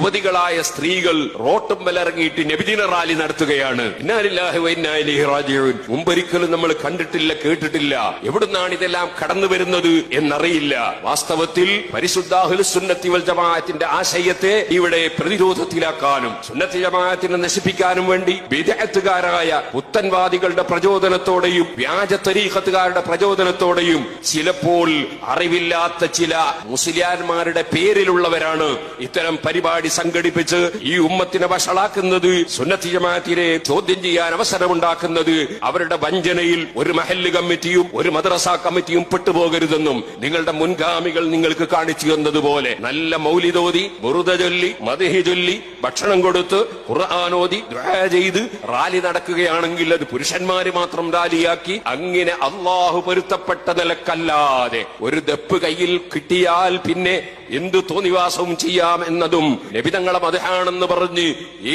യുവതികളായ സ്ത്രീകൾ റോട്ടും മേലിറങ്ങിയിട്ട് നബിദിന റാലി നടത്തുകയാണ്. ഇന്നാ ലില്ലാഹി വ ഇന്നാ ഇലൈഹി റാജിഊൻ. മുമ്പൊരിക്കലും നമ്മൾ കണ്ടിട്ടില്ല, കേട്ടിട്ടില്ല. എവിടുന്നാണ് ഇതെല്ലാം കടന്നു വരുന്നത് എന്നറിയില്ല. വാസ്തവത്തിൽ പരിശുദ്ധ അഹ്ലുസ് സുന്നത്തി വൽ ജമാഅത്തിന്റെ ആശയത്തെ ഇവിടെ പ്രതിരോധത്തിലാക്കാനും സുന്നത്തി ജമാഅത്തിനെ നശിപ്പിക്കാനും വേണ്ടി ബിദ്അത്തുകാരായ പുത്തൻവാദികളുടെ പ്രചോദനത്തോടെയും വ്യാജ തരീഖത്തുകാരുടെ പ്രചോദനത്തോടെയും ചിലപ്പോൾ അറിവില്ലാത്ത ചില മുസ്ലിയാന്മാരുടെ പേരിലുള്ളവരാണ് ഇത്തരം പരിപാടി സംഘടിപ്പിച്ച് ഈ ഉമ്മത്തിനെ വഷളാക്കുന്നത്, സുന്നത്തി ജമാഅത്തിനെ ചോദ്യം ചെയ്യാൻ അവസരമുണ്ടാക്കുന്നത്. അവരുടെ വഞ്ചനയിൽ ഒരു മഹല്ല് കമ്മിറ്റിയും ഒരു മദ്രസ കമ്മിറ്റിയും പെട്ടുപോകരുതെന്നും നിങ്ങളുടെ മുൻഗാമികൾ നിങ്ങൾക്ക് കാണിച്ചു തന്നതുപോലെ നല്ല മൗലിദോതി, ബുറുദ ചൊല്ലി, മദ്ഹ് ചൊല്ലി, ഭക്ഷണം കൊടുത്ത്, ഖുർആനോദി, ദുആ ചെയ്ത് റാലി നടക്കുകയാണെങ്കിൽ അത് പുരുഷന്മാര് മാത്രം റാലിയാക്കി അങ്ങനെ അള്ളാഹു പൊരുത്തപ്പെട്ട നിലക്കല്ലാതെ ഒരു ദപ്പ് കയ്യിൽ കിട്ടിയാൽ പിന്നെ എന്തു തോന്നിവാസവും ചെയ്യാം എന്നതും നബിതങ്ങളെ മദ്ഹാണെന്ന് പറഞ്ഞ്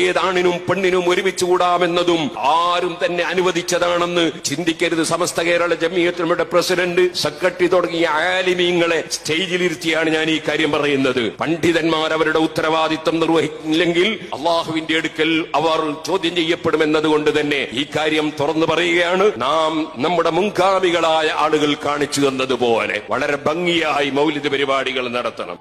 ഏതാണിനും പെണ്ണിനും ഒരുമിച്ച് കൂടാമെന്നതും ആരും തന്നെ അനുവദിച്ചതാണെന്ന് ചിന്തിക്കരുത്. സമസ്ത കേരള ജമിയത്തുലമയുടെ പ്രസിഡന്റ്, സെക്രട്ടറി തുടങ്ങിയ ആലിമീങ്ങളെ സ്റ്റേജിലിരുത്തിയാണ് ഞാൻ ഈ കാര്യം പറയുന്നത്. പണ്ഡിതന്മാർ അവരുടെ ഉത്തരവാദിത്വം നിർവഹിക്കില്ലെങ്കിൽ അള്ളാഹുവിന്റെ അടുക്കൽ അവർ ചോദ്യം ചെയ്യപ്പെടുമെന്നതുകൊണ്ട് തന്നെ ഈ കാര്യം തുറന്നു പറയുകയാണ്. നാം നമ്മുടെ മുൻഗാമികളായ ആളുകൾ കാണിച്ചു തന്നതുപോലെ വളരെ ഭംഗിയായി മൗലിദ് പരിപാടികൾ നടത്തണം.